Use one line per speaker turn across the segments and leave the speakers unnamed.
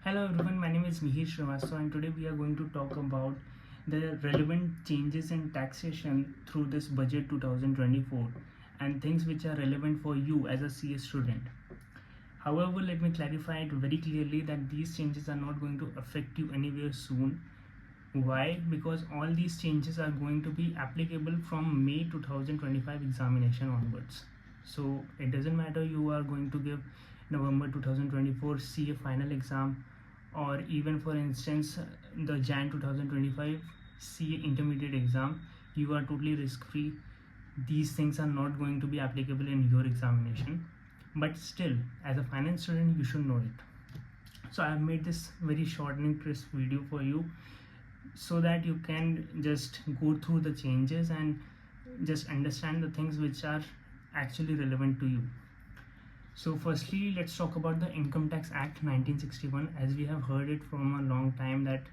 Hello everyone, my name is Mihir Srivastava and today we are going to talk about the relevant changes in taxation through this budget 2024 and things which are relevant for you as a CS student. However, let me clarify it very clearly that these changes are not going to affect you anywhere soon. Why? Because all these changes are going to be applicable from May 2025 examination onwards. So it doesn't matter you are going to give November 2024 CA final exam, or even for instance the Jan 2025 CA intermediate exam, you are totally risk free. These things are not going to be applicable in your examination, but still as a finance student you should know it. So I have made this very short and crisp video for you so that you can just go through the changes and just understand the things which are actually relevant to you. So firstly, let's talk about the Income Tax Act 1961. As we have heard it from a long time that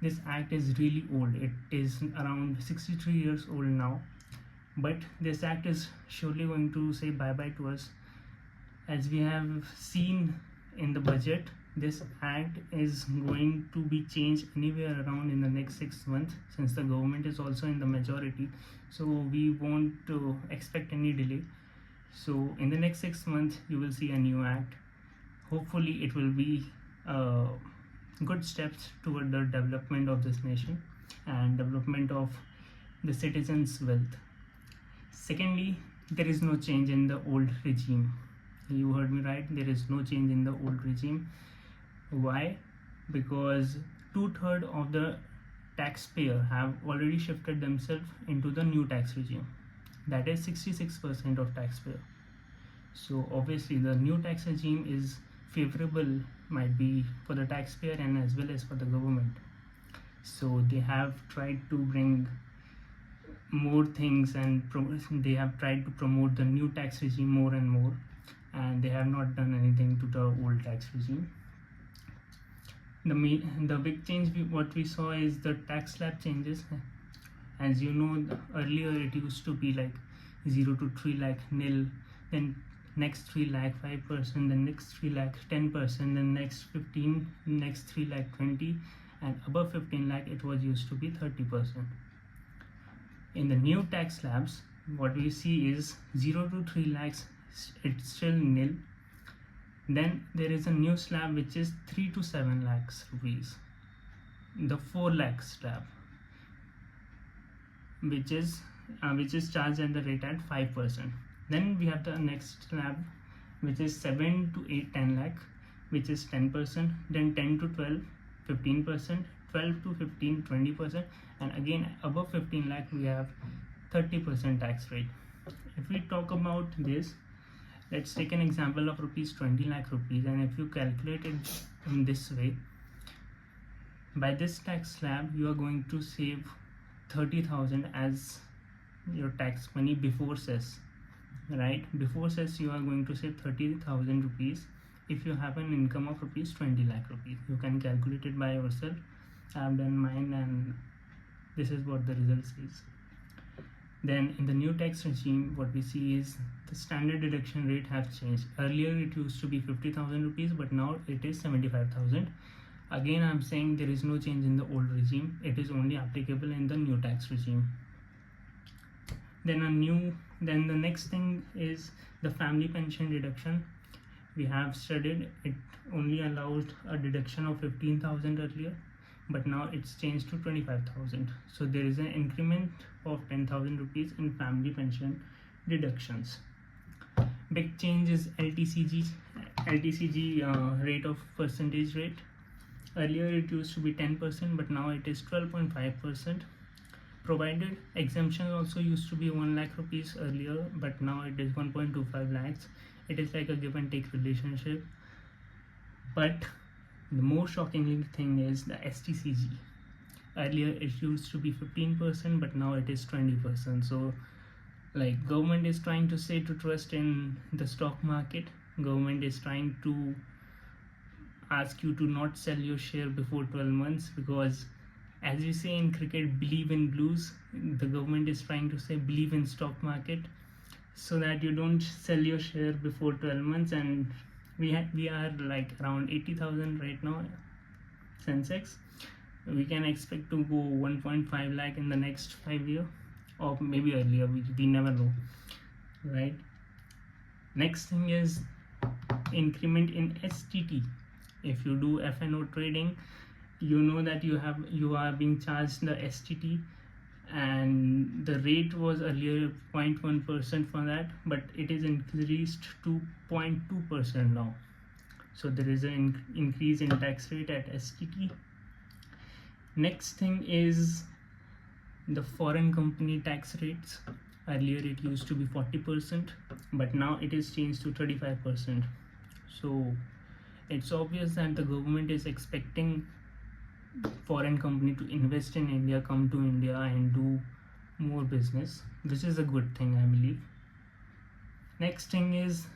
this act is really old. It is around 63 years old now, but this act is surely going to say bye-bye to us. As we have seen in the budget, this act is going to be changed anywhere around in the next 6 months, since the government is also in the majority, so we won't expect any delay. So in the next 6 months you will see a new act. Hopefully it will be good steps toward the development of this nation and development of the citizens' wealth. Secondly, there is no change in the old regime. You heard me right, there is no change in the old regime. Why? Because 2/3 of the taxpayer have already shifted themselves into the new tax regime. That is 66% of taxpayer. So obviously the new tax regime is favorable, might be for the taxpayer and as well as for the government. So they have tried to bring more things and they have tried to promote the new tax regime more and more, and they have not done anything to the old tax regime. The big change what we saw is the tax slab changes. As you know, earlier it used to be like 0 to 3 lakh nil, then next 3 lakh 5%, then next 3 lakh 10%, then next 15, next 3 lakh 20, and above 15 lakh it was used to be 30%. In the new tax slabs, what we see is 0 to 3 lakhs, it's still nil. Then there is a new slab which is 3 to 7 lakhs rupees, the 4 lakh slab, which is charged at the rate at 5%. Then we have the next slab which is 7 to 8 10 lakh, which is 10%, then 10 to 12 15%, 12 to 15 20%, and again above 15 lakh we have 30% tax rate. If we talk about this, let's take an example of rupees 20 lakh rupees, and if you calculate it in this way, by this tax slab you are going to save 30,000 as your tax money before cess, right? Before cess you are going to save 30,000 rupees if you have an income of rupees 20 lakh rupees. You can calculate it by yourself. I have done mine and this is what the result says. Then in the new tax regime, what we see is the standard deduction rate have changed. Earlier it used to be 50,000 rupees, but now it is 75,000. Again, I'm saying there is no change in the old regime. It is only applicable in the new tax regime. Then the next thing is the family pension deduction. We have studied it only allowed a deduction of 15,000 earlier, but now it's changed to 25,000. So there is an increment of 10,000 rupees in family pension deductions. Big change is LTCG rate of percentage rate. Earlier it used to be 10%, but now it is 12.5%. Provided exemption also used to be 1 lakh rupees earlier, but now it is 1.25 lakhs. It is like a give and take relationship. But the more shocking thing is the STCG. Earlier it used to be 15%, but now it is 20%. So like government is trying to say to trust in the stock market. Government is trying to ask you to not sell your share before 12 months, because as we say in cricket, believe in blues. The government is trying to say believe in stock market, so that you don't sell your share before 12 months. And we are like around 80,000 right now Sensex, we can expect to go 1.5 lakh in the next 5 years, or maybe earlier, we never know, right? Next thing is increment in STT. If you do FNO trading, you know that you are being charged the STT, and the rate was earlier 0.1% for that, but it is increased to 0.2% now. So there is an increase in tax rate at STT. Next thing is the foreign company tax rates. Earlier it used to be 40%, but now it is changed to 35%. So it's obvious that the government is expecting foreign company to invest in India, come to India and do more business, which is a good thing, I believe. Next thing is,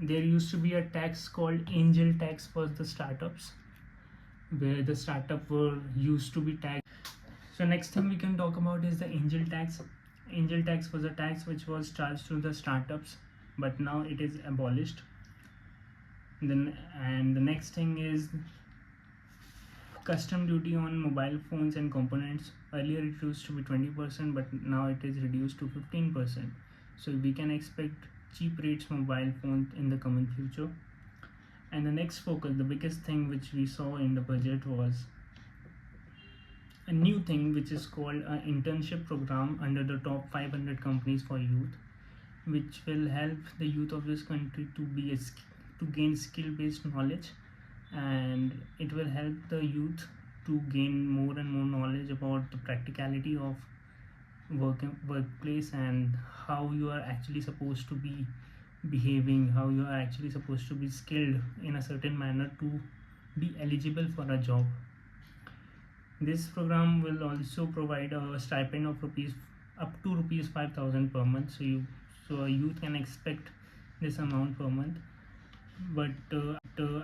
there used to be a tax called angel tax for the startups, where the startup were used to be taxed. So next thing we can talk about is the angel tax. Angel tax was a tax which was charged to the startups, but now it is abolished. And the next thing is custom duty on mobile phones and components. Earlier it used to be 20%, but now it is reduced to 15%. So we can expect cheap rates mobile phones in the coming future. And the next focus, the biggest thing which we saw in the budget, was a new thing which is called an internship program under the top 500 companies for youth, which will help the youth of this country to gain skill-based knowledge, and it will help the youth to gain more and more knowledge about the practicality of workplace, and how you are actually supposed to be behaving, how you are actually supposed to be skilled in a certain manner to be eligible for a job. This program will also provide a stipend of up to rupees 5,000 per month, so a youth can expect this amount per month. But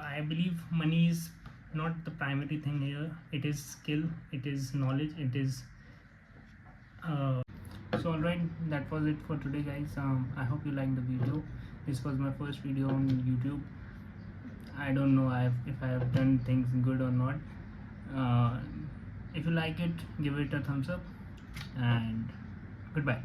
I believe money is not the primary thing here. It is skill, it is knowledge, it is so alright, that was it for today, guys. I hope you liked the video. This was my first video on YouTube. I don't know if I have done things good or not. If you like it, give it a thumbs up, and goodbye.